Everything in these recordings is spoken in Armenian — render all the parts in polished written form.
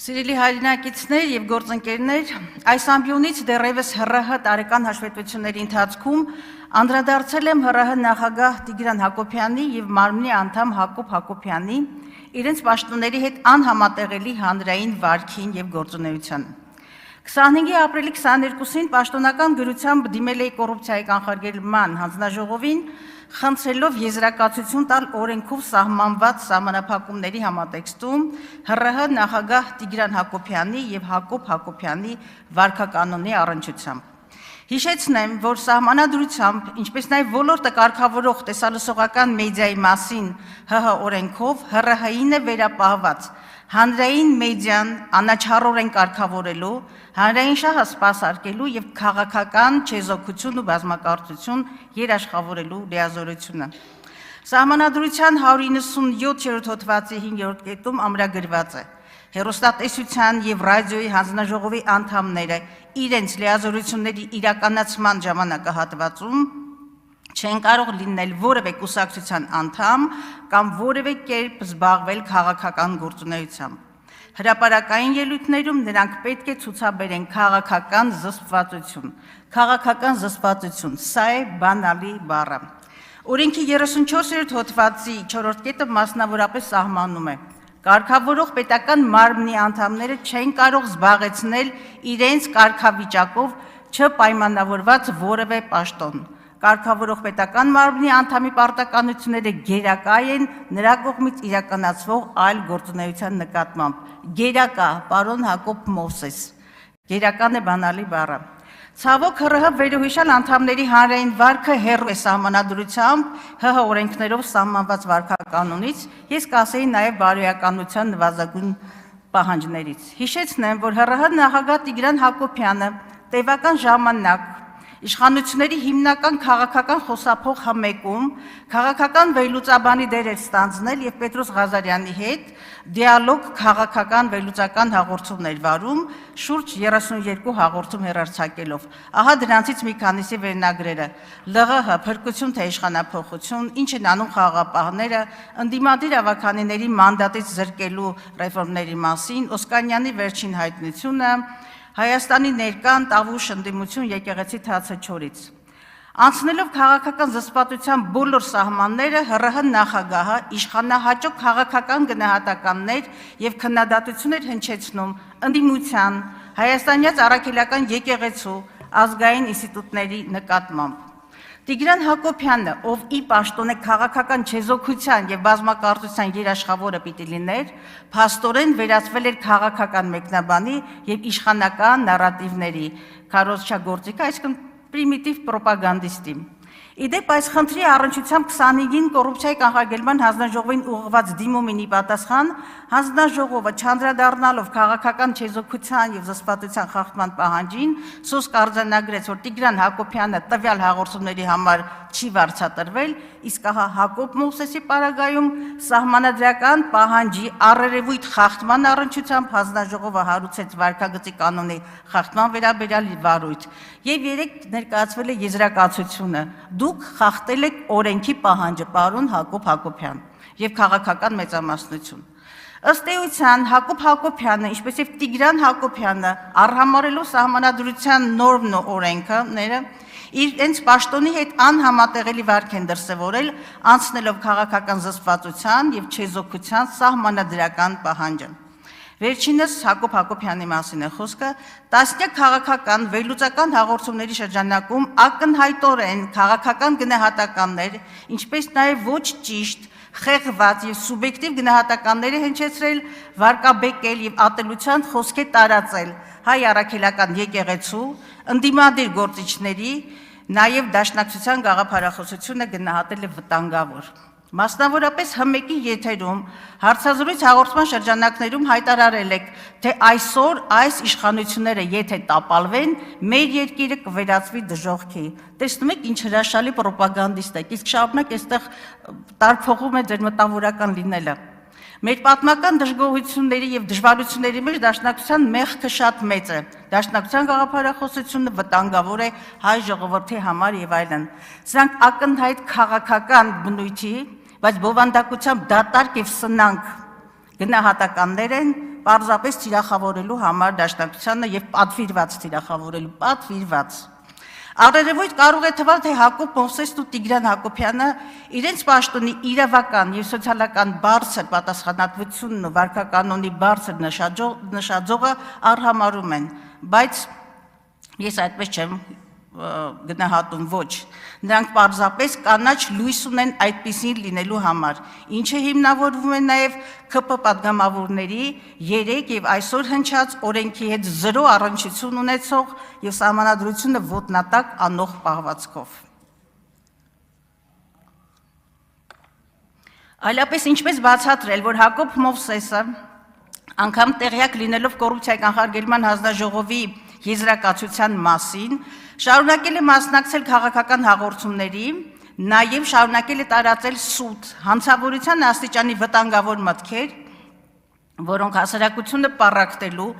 Սիրելի հայրենակիցներ եւ գործընկերներ, այս ամբիոնից դեռևս ՀՌՀ տարեկան հաշվետվությունների ընթացքում անդրադարձել եմ ՀՌՀ նախագահ Տիգրան Հակոբյանի եւ մարմնի անդամ Հակոբ Հակոբյանի իրենց պաշտոնների հետ անհամատեղելի հանրային վարքին եւ գործունեությանը։ 25 ապրիլի 22-ին պաշտոնական գրությամբ դիմել էի կոռուպցիայի կանխարգելման հանձնաժողովին, խնդրելով եզրակացություն տալ օրենքով սահմանված սահմանափակումների համատեքստում ՀՌՀ նախագահ Տիգրան Հակոբյանի եւ Հակոբ Հակոբյանի վարքականոնի առնչությամբ։ Հիշեցնեմ, որ սահմանադրությամբ, ինչպես նաև ոլորտը կարգավորող տեսալսողական մեդիայի մասին ՀՀ օրենքով ՀՌՀ-ին է վերապահված հանրային մեդիան անաչառորեն կարգավորելու, հանրային շահը սպասարկելու եւ քաղաքական չեզոքություն ու բազմակարծություն երաշխավորելու լիազորությունը։ Սահմանադրության 197-րդ հոդվածի 5-րդ կետում ամրագրված է. հեռուստատեսության եւ ռադիոյի հանձնաժողովի անդամները իրենց լիազորությունների իրականացման ժամանակահատվածում չեն կարող լինել որևէ կուսակցության անդամ կամ որևէ կերպ զբաղվել քաղաքական գործունեությամբ։ Հրապարակային ելույթներում նրանք պետք է ցուցաբերեն քաղաքական զսպվածություն։ Քաղաքական զսպվածություն, սա է բանալի բառը։ Օրենքի 34-րդ հոդվածի 4-րդ կետը մասնավորապես սահմանում է. Կարգավորող պետական մարմնի անդամները չեն կարող զբաղեցնել իրենց կարգավիճակով չպայմանավորված որևէ պաշտոն։ Կարգավորող պետական մարմնի անդամի պարտականությունները գերակա են նրա կողմից իրականացվող այլ գործունեության նկատմամբ։ Գերակա, պարոն Հակոբ Մովսես, գերական է բանալի բառը։ Ցավոք ՀՌՀ վերոհիշյալ անդամների հանրային վարքը հեռու է սահմանադրությամբ ՀՀ օրենքներով սահմանված վարքականոնից, ես կասեի նաև բարոյականության նվազագույն պահանջներից։ Հիշեցնեմ, որ ՀՌՀ նախագահ Տիգրան Հակոբյանը տևական ժամանակ իշխանությունների հիմնական քաղաքական խոսափող հմեկում քաղաքական վերլուծաբանի դեր էր ստանձնել եւ Պետրոս Ղազարյանի հետ դիալոգ քաղաքական վերլուծական հաղորդումներ վարում շուրջ 32 հաղորդում հեռարձակելով։ Ահա դրանցից մի քանիսի վերնագրերը. ԼՂՀ փրկություն թե իշխանափոխություն, ինչ են անում խաղաղապահները, ընդդիմադիր ավականիների մանդատից զրկելու ռեֆորմների մասին, Օսկանյանի վերջին հայտնությունը, Հայաստանի ներկան տավուշ ընդդիմություն եկեղեցի թացը չորից։ Անցնելով քաղաքական զսպվածության բոլոր սահմանները ՀՌՀ նախագահը իշխանահաճո քաղաքական գնահատականներ եւ քննադատություններ հնչեցնում ընդդիմության, հայաստանյաց առաքելական եկեղեցու, ազգային ինստիտուտների նկատմամբ։ Տիգրան Հակոբյանը, ով ի պաշտոն է քաղաքական չեզոքության եւ բազմակարծության երաշխավորը պիտի լիներ, փաստորեն վերածվել էր քաղաքական մեկնաբանի եւ իշխանական նարատիվների քարոզչագործիկը, այսինքն պրիմիտիվ պրոպագանդիստի։ Իդեպ այս խնդրի առնչությամբ 25-ին կոռուպցիայի կանխարգելման հանձնաժողովին ուղղված դիմումին ի պատասխան հանձնաժողովը չանդրադառնալով քաղաքական չեզոքության եւ զսպվածության խախտման պահանջին սոսկ արձանագրեց, որ Տիգրան Հակոբյանը տվյալ հաղորդումների համար չի վարձատրվել, իսկ ահա Հակոբ Մովսեսի պարագայում սահմանադրական պահանջի առերևույթ խախտման առնչությամբ հանձնաժողովը հարուցեց վարքագծի կանոնի խախտման վերաբերյալ վարույթ եւ երեք ներկայացվել է եզրակացությունը. Դուք խախտել եք օրենքի պահանջը, պարոն Հակոբ Հակոբյան, եւ քաղաքական մեծամասնություն։ Ըստ էության Հակոբ Հակոբյանը, ինչպես եւ Տիգրան Հակոբյանը, արհամարելով սահմանադրության նորմն ու օրենքները, իրենց պաշտոնի հետ անհամատեղելի վարք են դրսևորել, անցնելով քաղաքական զսպվածության եւ չեզոքության սահմանադրական պահանջը։ Վերջինս Հակոբ Հակոբյանի մասին է խոսքը, տասնյակ քաղաքական վերլուծական հաղորդումների շրջանակում ակնհայտորեն քաղաքական գնահատականներ, ինչպես նաև ոչ ճիշտ, խեղված եւ սուբյեկտիվ գնահատականները հնչեցրել, վարկաբեկել եւ ատելության խոսք է տարածել հայ առաքելական եկեղեցու, ընդդիմադիր գործիչների, նաև դաշնակցության գաղափարախոսությունը գնահատել է վտանգավոր։ Մասնավորապես ՀՄԵԿ-ի եթերում հարցազրույց հաղորդման շրջանակներում հայտարարել եք, թե այսօր այս իշխանությունները եթե տապալվեն, մեր երկիրը կվերածվի դժոխքի։ Տեսնում եք ինչ հրաշալի պրոպագանդիստ եք, իսկ շարունակ այստեղ տարփողում է ձեր մտավորական լինելը։ Մեր պատմական դժգոհությունների եւ դժվարությունների մեջ դաշնակցության մեղքը շատ մեծ է։ Դաշնակցության գաղափարախոսությունը վտանգավոր է հայ ժողովրդի համար եւ այլն։ Սրանք ակնհայտ քաղաքական բնույթի, բայց բովանդակությամբ դատարկ եւ սնանկ գնահատականներ են, պարզապես թիրախավորելու համար դաշնակցությանը եւ պատվիրված թիրախավորելու, պատվիրված։ Առերևույթ կարող է թվալ, թե Հակոբ Մովսեսն ու Տիգրան Հակոբյանը իրենց պաշտոնի իրավական եւ սոցիալական բարձր պատասխանատվությունն ու վարքականոնի բարձր նշաձողը արհամարում են, բայց ես այդպես չեմ գնահատում, ոչ։ Նրանք պարզապես կանաչ լույս ունեն այդպիսին լինելու համար, ինչը հիմնավորվում է նաև ՔՊ պատգամավորների 3 եւ այսօր հնչած օրենքի հետ 0 առնչություն ունեցող եւ սահմանադրությունը ոտնատակ անող պահվածքով։ Այլապես ինչպես բացատրել, որ Հակոբ Մովսեսը անգամ տեղյակ լինելով կոռուպցիայի կանխարգելման հանձնաժողովի եզրակացության մասին, շարունակել է մասնակցել քաղաքական հաղորդումների, նաև շարունակել է տարածել սուտ, հանցավորության աստիճանի վտանգավոր մտքեր, որոնք հասարակությունը պառակտելու,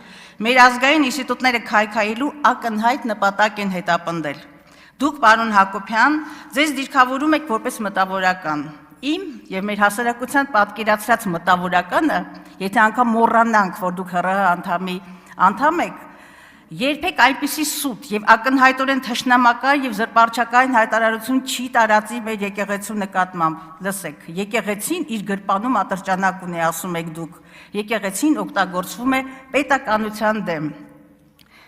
մեր ազգային ինստիտուտները քայքայելու ակնհայտ նպատակ են հետապնդել։ Դուք, պարոն Հակոբյան, ձեզ դիրքավորում եք որպես մտավորական։ Իմ եւ մեր հասարակության պատկերացրած մտավորականը, եթե անգամ մոռանանք, որ դուք ՀՌՀ անդամ եք, երբեք այնպիսի սուտ եւ ակնհայտորեն թշնամական եւ զրպարտչական հայտարարություն չի տարածի մեր եկեղեցու նկատմամբ։ Լսեք, եկեղեցին իր գրպանում ատրճանակ ունի, ասում եք դուք։ Եկեղեցին օգտագործվում է պետականության դեմ։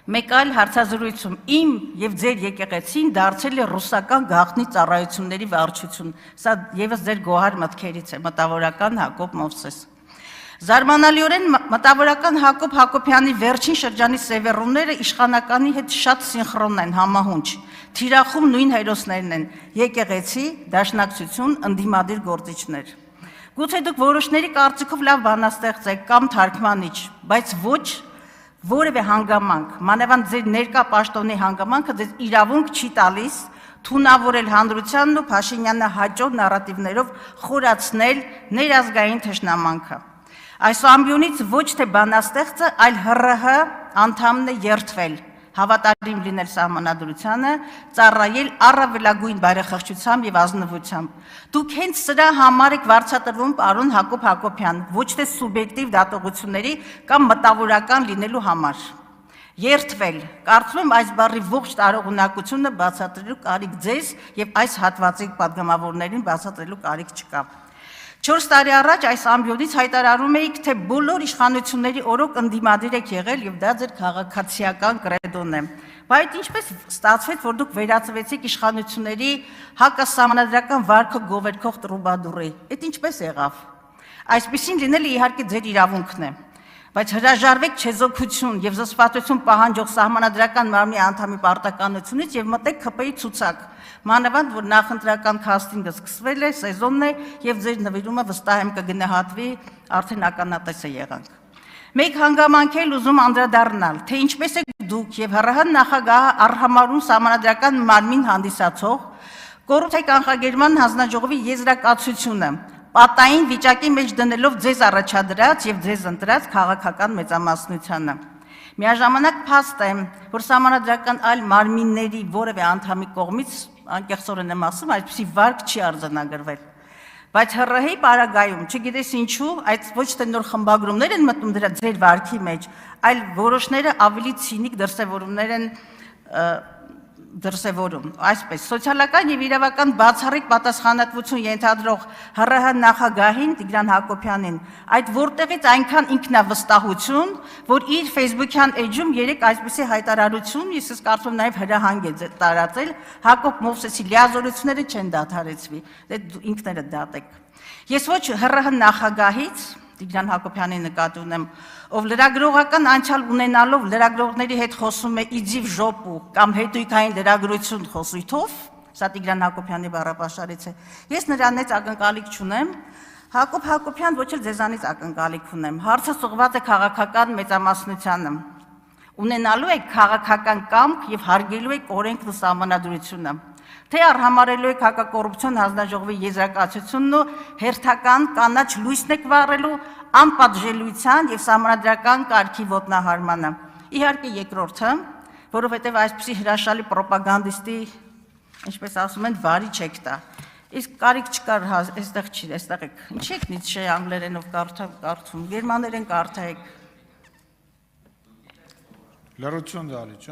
Մեկ այլ հարցազրույցում իմ եւ ձեր եկեղեցին դարձել է ռուսական գաղտնի ծառայությունների վարչություն։ Սա եւս ձեր գոհար մտքերից է, մտավորական Հակոբ Մովսես։ Զարմանալիորեն մտավորական Հակոբ Հակոբյանի վերջին շրջանի սևեռումները իշխանականի հետ շատ սինխրոն են, համահունչ, թիրախում նույն հերոսներն են, եկեղեցի, դաշնակցություն, ընդդիմադիր գործիչներ։ Գուցե դուք որոշների կարծիքով լավ բանաստեղծ եք կամ թարգմանիչ, բայց ոչ որևէ հանգամանք, մանավանդ ձեր ներկա պաշտոնի հանգամանքը ձեզ իրավունք չի տալիս թունավորել հանրությանն ու Փաշինյանը հաջող նարատիվներով խորացնել ներազգային թշնամանքը։ Այս ամբիոնից ոչ թե բանաստեղծը, այլ ՀՌՀ անդամն է երդվել, հավատարիմ լինել սահմանադրությանը, ծառայել առավելագույն բարեխղճությամբ եւ ազնվությամբ։ Դուք հենց սրա համար եք վարձատրվում, պարոն Հակոբ Հակոբյան, ոչ թե սուբյեկտիվ դատողությունների կամ մտավորական լինելու համար։ Երդվել, կարծում եմ այս բառի ողջ տարողունակությունը բացատրելու կարիք ձեզ եւ այս հատվածի պատգամավորներին բացատրելու կարիք չկա։ 4 տարի առաջ այս ամբիոնից հայտարարում էիք, թե բոլոր իշխանությունների օրոք ընդդիմադիր եք եղել եւ դա ձեր քաղաքացիական կրեդոն է։ Բայց ինչպես ստացվեց, որ դուք վերածվեցիք իշխանությունների հակասահմանադրական վարքը գովերքող տրուբադուրի։ Այդ ինչպես եղավ։ Այսպեսին լինելը իհարկե ձեր իրավունքն է։ Բայց հրաժարվեք չեզոքություն եւ զսպվածություն պահանջող սահմանադրական մարմնի անդամի պարտականությունից եւ մտեք ՔՊ-ի ցուցակ, մանավանդ որ նախընտրական քաստինգը սկսվել է, սեզոնն է եւ ձեր նվիրումը վստահ եմ կգնահատվի, արդեն ականատես է եղանք։ Մեկ հանգամանք էլ ուզում անդրադառնալ, թե ինչպես է դուք եւ ՀՌՀ նախագահը արհամարում սահմանադրական մարմին հանդիսացող կոռուպցիայի կանխարգելման հանձնաժողովի եզրակացությունը պատային վիճակի մեջ դնելով ձեզ առաջադրած եւ ձեզ ընտրած քաղաքական մեծամասնությանը։ Միաժամանակ փաստ է, որ սահմանադրական այլ մարմինների որևէ անդամի կողմից անկեղծորեն եմ ասում, այսպիսի վարք չի արձանագրվել։ Բայց ՀՌՀ-ի պարագայում, չգիտես ինչու, այդ ոչ թե նոր խմբագրումներ են մտնում դրա ձեր վարքի մեջ, այլ որոշները ավելի ցինիկ դրսևորումներ են դրսևորում, այսպես, սոցիալական եւ իրավական բացառիկ պատասխանատվություն ենթադրող ՀՌՀ նախագահին Տիգրան Հակոբյանին, այդ որտեղից այնքան ինքնավստահություն, որ իր Facebook-յան էջում երեք այսպիսի հայտարարություն, ես կարծում եմ նաեւ հրահանգ է տարածել, Հակոբ Մովսեսի լիազորությունները չեն դադարեցվի, դե ինքներդ դատեք։ Ես ոչ ՀՌՀ նախագահից Տիգրան Հակոբյանի նկատի ունեմ, ով լրագրողական անցյալ ունենալով լրագրողների հետ խոսում է իձիվ ժոպու կամ հետույքային լրագրություն խոսույթով, սա Տիգրան Հակոբյանի բառապաշարից է, ես նրանից ակնկալիք չունեմ, Հակոբ Հակոբյան ոչ էլ ձեզանից ակնկալիք ունեմ, հարցը ուղղված է քաղաքական մեծամասնությանը, ունենալու եք քաղաքական կամք եւ հարգելու եք օրենքն ու սահմանադրությունը, թե արհամարելու եք հակակոռուպցիոն հանձնաժողովի եզրակացությունն ու հերթական կանաչ լույսն եք վառելու անպատժելիության եւ սահմանադրական կարգի ոտնահարմանը։ Իհարկե երկրորդը, որովհետեւ այսպիսի հրաշալի ռոպագանդիստի, ինչպես ասում են, վարի չեք տա։ Իսկ կարիք չկար, այստեղ չի, այստեղ եք։ Ինչի՞ եք Նիցշեի անգլերենով կարդում, գերմաներեն կարդայեք։ Լրություն դալիճ